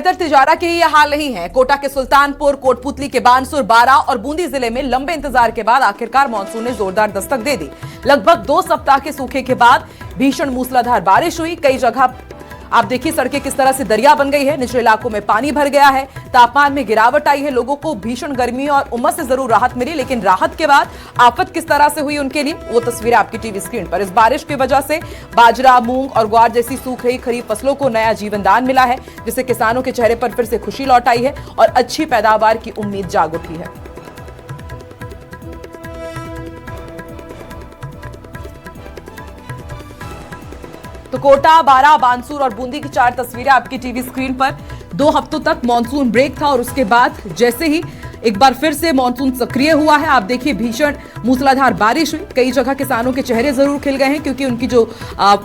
इधर तिजारा के ही यह हाल नहीं है। कोटा के सुल्तानपुर, कोटपुतली के बानसूर, बारां और बूंदी जिले में लंबे इंतजार के बाद आखिरकार मानसून ने जोरदार दस्तक दे दी। लगभग 2 सप्ताह के सूखे के बाद भीषण मूसलाधार बारिश हुई। कई जगह आप देखिए सड़कें किस तरह से दरिया बन गई है, निचले इलाकों में पानी भर गया है, तापमान में गिरावट आई है। लोगों को भीषण गर्मी और उमस से जरूर राहत मिली, लेकिन राहत के बाद आफत किस तरह से हुई उनके लिए, वो तस्वीरें आपकी टीवी स्क्रीन पर। इस बारिश की वजह से बाजरा, मूंग और ग्वार जैसी सूख रही खरीफ फसलों को नया जीवन दान मिला है, जिससे किसानों के चेहरे पर फिर से खुशी लौट आई है और अच्छी पैदावार की उम्मीद जाग उठी है। तो कोटा, बारां, बानसूर और बूंदी की 4 तस्वीरें आपकी टीवी स्क्रीन पर। 2 हफ्तों तक मॉनसून ब्रेक था और उसके बाद जैसे ही एक बार फिर से मॉनसून सक्रिय हुआ है, आप देखिए भीषण मूसलाधार बारिश हुई। कई जगह किसानों के चेहरे जरूर खिल गए हैं, क्योंकि उनकी जो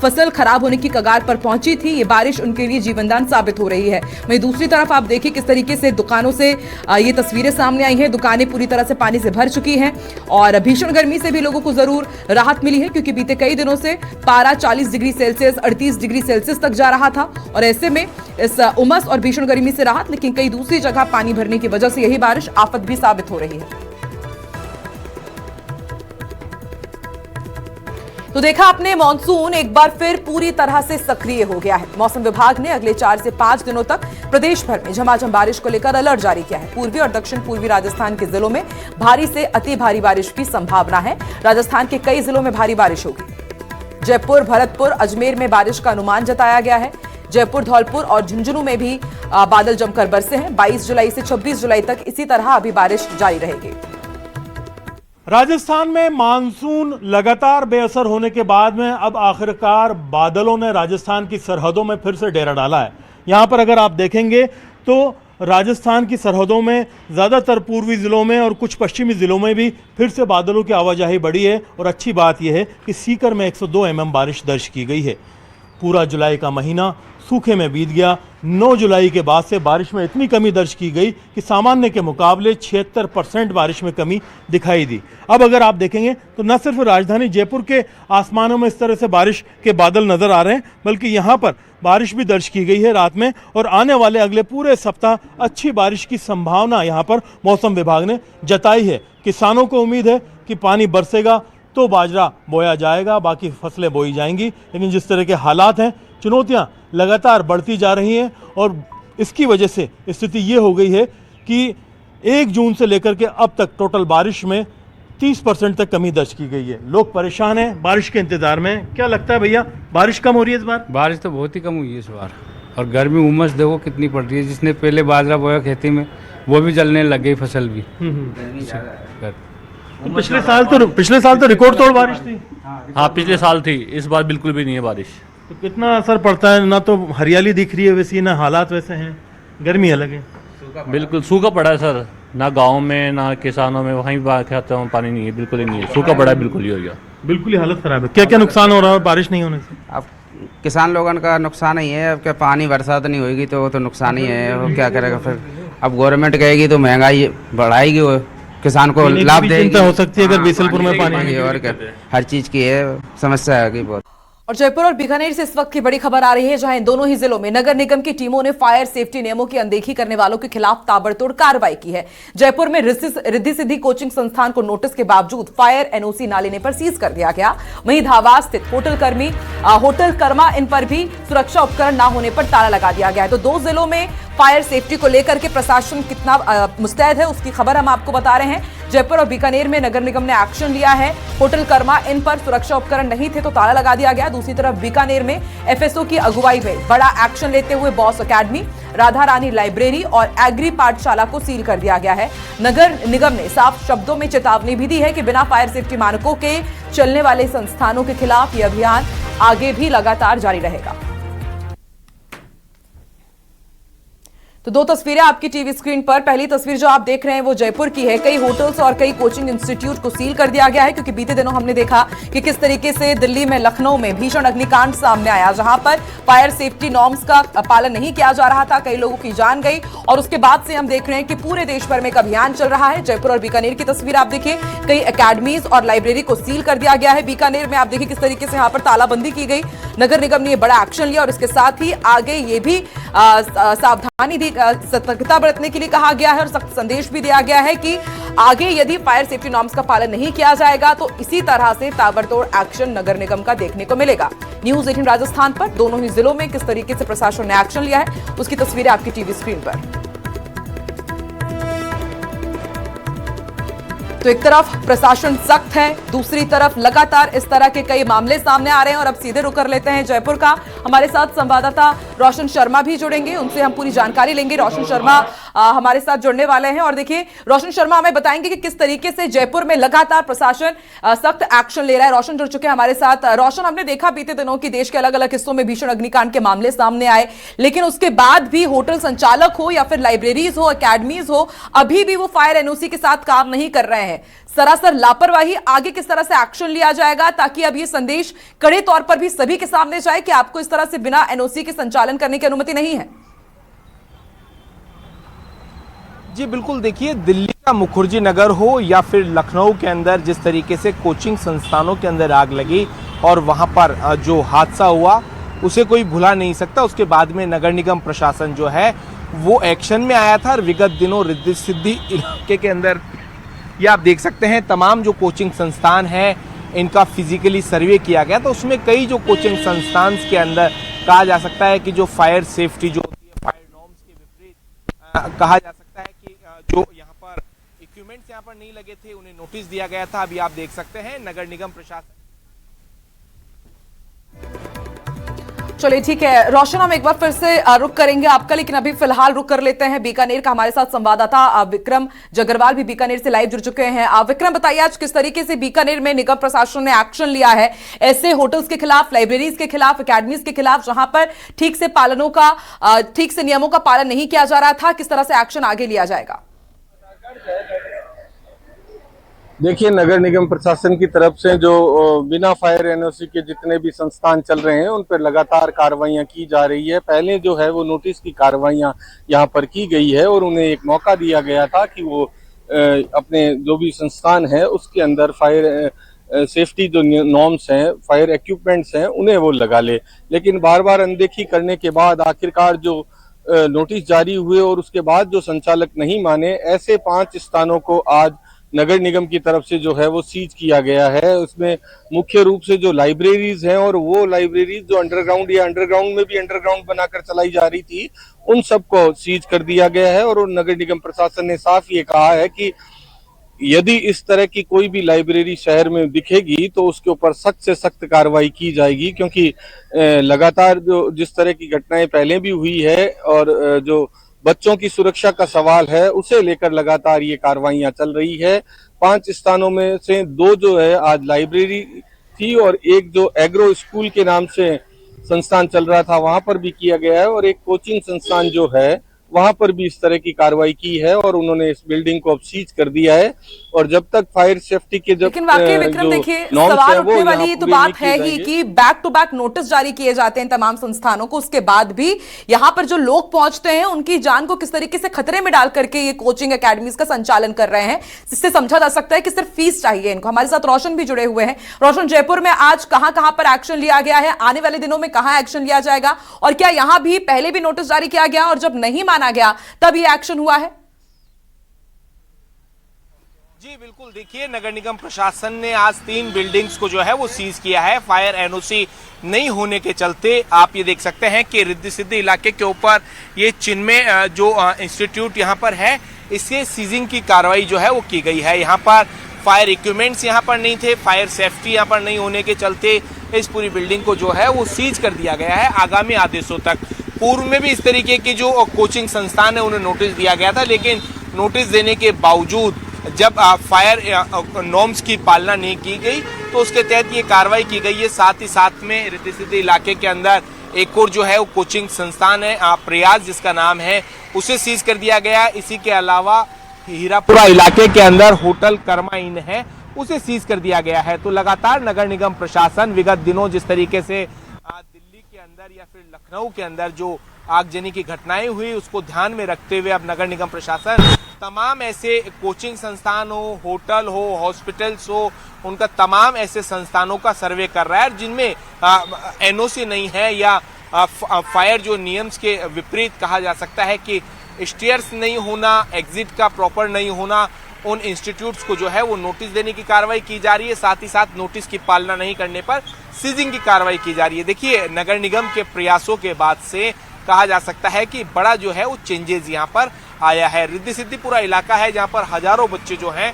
फसल खराब होने की कगार पर पहुंची थी, ये बारिश उनके लिए जीवनदान साबित हो रही है। वहीं दूसरी तरफ आप देखिए किस तरीके से दुकानों से ये तस्वीरें सामने आई हैं। दुकानें पूरी तरह से पानी से भर चुकी हैं और भीषण गर्मी से भी लोगों को जरूर राहत मिली है, क्योंकि बीते कई दिनों से पारा 40 डिग्री सेल्सियस, 38 डिग्री सेल्सियस तक जा रहा था और ऐसे में इस उमस और भीषण गर्मी से राहत। लेकिन कई दूसरी जगह पानी भरने की वजह से यही बारिश आफत भी साबित हो रही है। तो देखा आपने, मानसून एक बार फिर पूरी तरह से सक्रिय हो गया है। मौसम विभाग ने अगले 4 से 5 दिनों तक प्रदेश भर में झमाझम बारिश को लेकर अलर्ट जारी किया है। पूर्वी और दक्षिण पूर्वी राजस्थान के जिलों में भारी से अति भारी बारिश की संभावना है। राजस्थान के कई जिलों में भारी बारिश होगी। जयपुर, भरतपुर, अजमेर में बारिश का अनुमान जताया गया है। जयपुर, धौलपुर और झुंझुनू में भी बादल जमकर बरसे हैं। 22 जुलाई से 26 जुलाई तक इसी तरह अभी बारिश जारी रहेगी। राजस्थान में मानसून लगातार बेअसर होने के बाद में अब आखिरकार बादलों ने राजस्थान की सरहदों में फिर से डेरा डाला है। यहाँ पर अगर आप देखेंगे तो राजस्थान की सरहदों में ज़्यादातर पूर्वी ज़िलों में और कुछ पश्चिमी ज़िलों में भी फिर से बादलों की आवाजाही बढ़ी है। और अच्छी बात यह है कि सीकर में 102 mm बारिश दर्ज की गई है। पूरा जुलाई का महीना सूखे में बीत गया। 9 जुलाई के बाद से बारिश में इतनी कमी दर्ज की गई कि सामान्य के मुकाबले 76% बारिश में कमी दिखाई दी। अब अगर आप देखेंगे तो न सिर्फ राजधानी जयपुर के आसमानों में इस तरह से बारिश के बादल नज़र आ रहे हैं, बल्कि यहाँ पर बारिश भी दर्ज की गई है रात में। और आने वाले अगले पूरे सप्ताह अच्छी बारिश की संभावना यहाँ पर मौसम विभाग ने जताई है। किसानों को उम्मीद है कि पानी बरसेगा तो बाजरा बोया जाएगा, बाकी फसलें बोई जाएंगी। लेकिन जिस तरह के हालात हैं, चुनौतियां लगातार बढ़ती जा रही हैं और इसकी वजह से स्थिति ये हो गई है कि 1 जून से लेकर के अब तक टोटल बारिश में 30% तक कमी दर्ज की गई है। लोग परेशान हैं बारिश के इंतजार में। क्या लगता है भैया, बारिश कम हो रही है इस बार? बारिश तो बहुत ही कम हुई है इस बार, और गर्मी उमस देखो कितनी पड़ रही है। जिसने पहले बाजरा बोया खेती में, वो भी जलने लग गई फसल भी। पिछले साल तो रिकॉर्ड तोड़ बारिश थी। हाँ, पिछले साल थी, इस बार बिल्कुल भी नहीं है बारिश। तो कितना असर पड़ता है? ना तो हरियाली दिख रही है वैसी, ना हालात वैसे हैं, गर्मी अलग है। बिल्कुल सूखा पड़ा है सर, ना गांव में ना किसानों में, वहीं खेतों में पानी नहीं है, बिल्कुल ही नहीं है, सूखा पड़ा है, बिल्कुल ही हो गया, बिल्कुल ही हालत खराब है। क्या क्या नुकसान हो रहा है बारिश नहीं होने से? अब किसान लोगों का नुकसान ही है। अब क्या पानी बरसात नहीं होगी तो वो तो नुकसान ही है। वो क्या करेगा फिर? अब गवर्नमेंट कहेगी तो महंगाई बढ़ाएगी, वो किसान को लाभ देगी। हो सकती है अगर बीसलपुर में पानी, और क्या हर चीज की है समस्या है बहुत। और जयपुर और बीकानेर से इस वक्त की बड़ी खबर आ रही है, जहां इन दोनों ही जिलों में नगर निगम की टीमों ने फायर सेफ्टी नियमों की अनदेखी करने वालों के खिलाफ ताबड़तोड़ कार्रवाई की है। जयपुर में रिद्धि सिद्धि कोचिंग संस्थान को नोटिस के बावजूद फायर एनओसी न लेने पर सीज कर दिया गया। वहीं धावा स्थित होटल कर्मा इन पर भी सुरक्षा उपकरण न होने पर ताला लगा दिया गया है। तो 2 जिलों में फायर सेफ्टी को लेकर के प्रशासन कितना मुस्तैद है, उसकी खबर हम आपको बता रहे हैं। जयपुर और बीकानेर में नगर निगम ने एक्शन लिया है। होटल कर्मा इन पर सुरक्षा उपकरण नहीं थे तो ताला लगा दिया गया। दूसरी तरफ बीकानेर में एफएसओ की अगुवाई में बड़ा एक्शन लेते हुए boss academy, Radha Rani library और एग्री पाठशाला को सील कर दिया गया है। नगर निगम ने साफ शब्दों में चेतावनी भी दी है कि बिना फायर सेफ्टी मानकों के चलने वाले संस्थानों के खिलाफ यह अभियान आगे भी लगातार जारी रहेगा। तो दो तस्वीरें आपकी टीवी स्क्रीन पर। पहली तस्वीर जो आप देख रहे हैं वो जयपुर की है। कई होटल्स और कई कोचिंग इंस्टीट्यूट को सील कर दिया गया है, क्योंकि बीते दिनों हमने देखा कि किस तरीके से दिल्ली में, लखनऊ में भीषण अग्निकांड सामने आया, जहां पर फायर सेफ्टी नॉर्म्स का पालन नहीं किया जा रहा था, कई लोगों की जान गई। और उसके बाद से हम देख रहे हैं कि पूरे देश भर में एक अभियान चल रहा है। जयपुर और बीकानेर की तस्वीर आप देखिए, कई अकेडमीज और लाइब्रेरी को सील कर दिया गया है। बीकानेर में आप देखिए किस तरीके से यहां पर तालाबंदी की गई। नगर निगम ने बड़ा एक्शन लिया और इसके साथ ही आगे ये भी सावधानी दी, सतर्कता बरतने के लिए कहा गया है और सख्त संदेश भी दिया गया है कि आगे यदि फायर सेफ्टी नॉर्म्स का पालन नहीं किया जाएगा तो इसी तरह से ताबड़तोड़ एक्शन नगर निगम का देखने को मिलेगा। न्यूज 18 राजस्थान पर दोनों ही जिलों में किस तरीके से प्रशासन ने एक्शन लिया है, उसकी तस्वीरें आपकी टीवी स्क्रीन पर। तो एक तरफ प्रशासन सख्त है, दूसरी तरफ लगातार इस तरह के कई मामले सामने आ रहे हैं। और अब सीधे रुक कर लेते हैं जयपुर का। हमारे साथ संवाददाता रोशन शर्मा भी जुड़ेंगे, उनसे हम पूरी जानकारी लेंगे। रोशन शर्मा हमारे साथ जुड़ने वाले हैं और देखिए रोशन शर्मा हमें बताएंगे कि किस तरीके से जयपुर में लगातार प्रशासन सख्त एक्शन ले रहा है। रोशन जुड़ चुके हैं हमारे साथ। रोशन, हमने देखा बीते दिनों की देश के अलग अलग हिस्सों में भीषण अग्निकांड के मामले सामने आए, लेकिन उसके बाद भी होटल संचालक हो या फिर लाइब्रेरीज हो, अकेडमीज हो, अभी भी वो फायर एनओसी के साथ काम नहीं कर रहे हैं। सरासर लापरवाही। आगे किस तरह से एक्शन लिया जाएगा ताकि अब ये संदेश कड़े तौर पर भी सभी के सामने जाए कि आपको इस तरह से बिना एनओसी के संचालन करने की अनुमति नहीं है? जी बिल्कुल, देखिए दिल्ली का मुखर्जी नगर हो या फिर लखनऊ के अंदर जिस तरीके से कोचिंग संस्थानों के अंदर आग लगी और वहां पर जो हादसा हुआ उसे कोई भुला नहीं सकता। उसके बाद में नगर निगम प्रशासन जो है वो एक्शन में आया था और विगत दिनों रिद्धि सिद्धि इलाके के अंदर ये आप देख सकते हैं तमाम जो कोचिंग संस्थान हैं इनका फिजिकली सर्वे किया गया। तो उसमें कई जो कोचिंग संस्थान के अंदर कहा जा सकता है कि जो फायर सेफ्टी जो होती है, फायर नॉर्म्स के विपरीत कहा जा सकता है कि जो यहाँ पर इक्विपमेंट्स यहाँ पर नहीं लगे थे उन्हें नोटिस दिया गया था। अभी आप देख सकते हैं नगर निगम प्रशासन। चलिए ठीक है रोशन, हम एक बार फिर से रुक करेंगे आपका, लेकिन अभी फिलहाल रुक कर लेते हैं बीकानेर का। हमारे साथ संवाददाता विक्रम जगरवाल भी बीकानेर से लाइव जुड़ चुके हैं। विक्रम, बताइए आज किस तरीके से बीकानेर में निगम प्रशासन ने एक्शन लिया है ऐसे होटल्स के खिलाफ, लाइब्रेरीज के खिलाफ, अकेडमीज के खिलाफ जहां पर ठीक से नियमों का पालन नहीं किया जा रहा था। किस तरह से एक्शन आगे लिया जाएगा? देखिए, नगर निगम प्रशासन की तरफ से जो बिना फायर एनओसी के जितने भी संस्थान चल रहे हैं उन पर लगातार कार्रवाइयां की जा रही है। पहले जो है वो नोटिस की कार्रवाइयां यहां पर की गई है और उन्हें एक मौका दिया गया था कि वो अपने जो भी संस्थान है उसके अंदर फायर सेफ्टी जो नॉर्म्स हैं, फायर इक्विपमेंट्स हैं, उन्हें वो लगा ले। लेकिन बार बार अनदेखी करने के बाद आखिरकार जो नोटिस जारी हुए और उसके बाद जो संचालक नहीं माने, ऐसे 5 स्थानों को आज नगर निगम की तरफ से जो है वो सीज किया गया है। उसमें मुख्य रूप से जो लाइब्रेरीज हैं और वो लाइब्रेरीज जो अंडरग्राउंड या अंडरग्राउंड में भी अंडरग्राउंड बनाकर चलाई जा रही थी, उन सबको सीज कर दिया गया है। और नगर निगम प्रशासन ने साफ ये कहा है कि यदि इस तरह की कोई भी लाइब्रेरी शहर में दिखेगी तो उसके ऊपर सख्त से सख्त कार्रवाई की जाएगी, क्योंकि लगातार जो जिस तरह की घटनाएं पहले भी हुई है और जो बच्चों की सुरक्षा का सवाल है उसे लेकर लगातार ये कार्रवाइयां चल रही है। 5 स्थानों में से 2 जो है आज लाइब्रेरी थी और एक जो एग्रो स्कूल के नाम से संस्थान चल रहा था वहां पर भी किया गया है और एक कोचिंग संस्थान जो है वहां पर भी इस तरह की कार्रवाई की है और उन्होंने इस बिल्डिंग को अब सीज कर दिया है। और जब तक फायर सेफ्टी के लेकिन वाकई विक्रम देखिए सवाल उठने वाली तो बात है ही कि बैक टू बैक नोटिस जारी किए जाते हैं तमाम संस्थानों को, उसके बाद भी यहां पर जो लोग पहुंचते हैं उनकी जान को किस तरीके से खतरे में डाल करके ये कोचिंग अकेडमीज का संचालन कर रहे हैं, इससे समझा जा सकता है कि सिर्फ फीस चाहिए इनको। हमारे साथ रोशन भी जुड़े हुए हैं। रोशन, जयपुर में आज कहां कहां पर एक्शन लिया गया है, आने वाले दिनों में कहां एक्शन लिया जाएगा और क्या यहां भी पहले भी नोटिस जारी किया गया और जब नहीं माना गया तब ये एक्शन हुआ है? जी बिल्कुल, देखिए नगर निगम प्रशासन ने आज 3 बिल्डिंग्स को जो है वो सीज किया है फायर एनओसी नहीं होने के चलते। आप ये देख सकते हैं कि रिद्धि सिद्धि इलाके के ऊपर ये चिन्मय जो इंस्टीट्यूट यहाँ पर है इसके सीजिंग की कार्रवाई जो है वो की गई है। यहाँ पर फायर इक्विपमेंट्स यहाँ पर नहीं थे, फायर सेफ्टी यहाँ पर नहीं होने के चलते इस पूरी बिल्डिंग को जो है वो सीज कर दिया गया है आगामी आदेशों तक। पूर्व में भी इस तरीके की जो कोचिंग संस्थान है उन्हें नोटिस दिया गया था, लेकिन नोटिस देने के बावजूद जब फायर नॉर्म्स की पालना नहीं की गई तो उसके तहत ये कार्रवाई की गई है। साथ ही साथ में रिद्धि सिद्धि इलाके के अंदर एक और जो है वो कोचिंग संस्थान है प्रयास जिसका नाम है, उसे सीज कर दिया गया। इसी के अलावा हीरापुरा इलाके के अंदर होटल कर्मा इन है, उसे सीज कर दिया गया है। तो लगातार नगर निगम प्रशासन विगत दिनों जिस तरीके से दिल्ली के अंदर या फिर लखनऊ के अंदर जो आगजनी की घटनाएं हुई उसको ध्यान में रखते हुए अब नगर निगम प्रशासन तमाम ऐसे कोचिंग संस्थान हो, होटल हो, हॉस्पिटल्स हो, उनका तमाम ऐसे संस्थानों का सर्वे कर रहा है जिनमें एनओसी नहीं है या फायर जो नियम्स के विपरीत कहा जा सकता है कि स्टेयर्स नहीं होना, एग्जिट का प्रॉपर नहीं होना, उन इंस्टीट्यूट्स को जो है वो नोटिस देने की कार्रवाई की जा रही है। साथ ही साथ नोटिस की पालना नहीं करने पर सीजिंग की कार्रवाई की जा रही है। देखिए, नगर निगम के प्रयासों के बाद से कहा जा सकता है कि बड़ा जो है वो चेंजेस यहाँ पर आया है। रिद्धि सिद्धिपुरा इलाका है जहाँ पर हजारों बच्चे जो हैं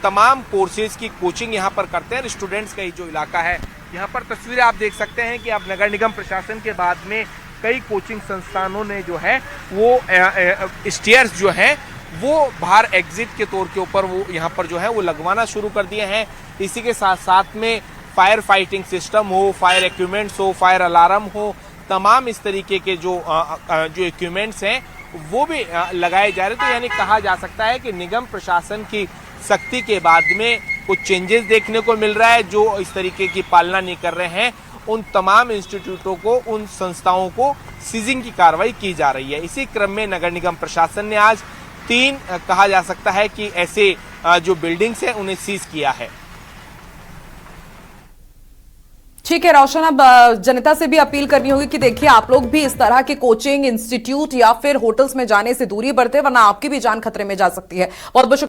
तमाम कोर्सेज की कोचिंग यहाँ पर करते हैं। स्टूडेंट्स का ही जो इलाका है, यहाँ पर तस्वीरें आप देख सकते हैं कि अब नगर निगम प्रशासन के बाद में कई कोचिंग संस्थानों ने जो है वो स्टेयर्स जो हैं वो बाहर एग्जिट के तौर के ऊपर वो यहाँ पर जो है वो लगवाना शुरू कर दिए हैं। इसी के साथ साथ में फायर फाइटिंग सिस्टम हो, फायर इक्विपमेंट्स हो, फायर अलार्म हो, तमाम इस तरीके के जो इक्विपमेंट्स हैं वो भी लगाए जा रहे। तो यानी कहा जा सकता है कि निगम प्रशासन की सख्ती के बाद में कुछ चेंजेस देखने को मिल रहा है। जो इस तरीके की पालना नहीं कर रहे हैं उन तमाम इंस्टीट्यूटों को, उन संस्थाओं को सीजिंग की कार्रवाई की जा रही है। इसी क्रम में नगर निगम प्रशासन ने आज 3 कहा जा सकता है कि ऐसे जो बिल्डिंग्स हैं उन्हें सीज किया है। ठीक है रोशन, अब जनता से भी अपील करनी होगी कि देखिए आप लोग भी इस तरह के कोचिंग इंस्टीट्यूट या फिर होटल्स में जाने से दूरी बरते, वरना आपकी भी जान खतरे में जा सकती है। बहुत बहुत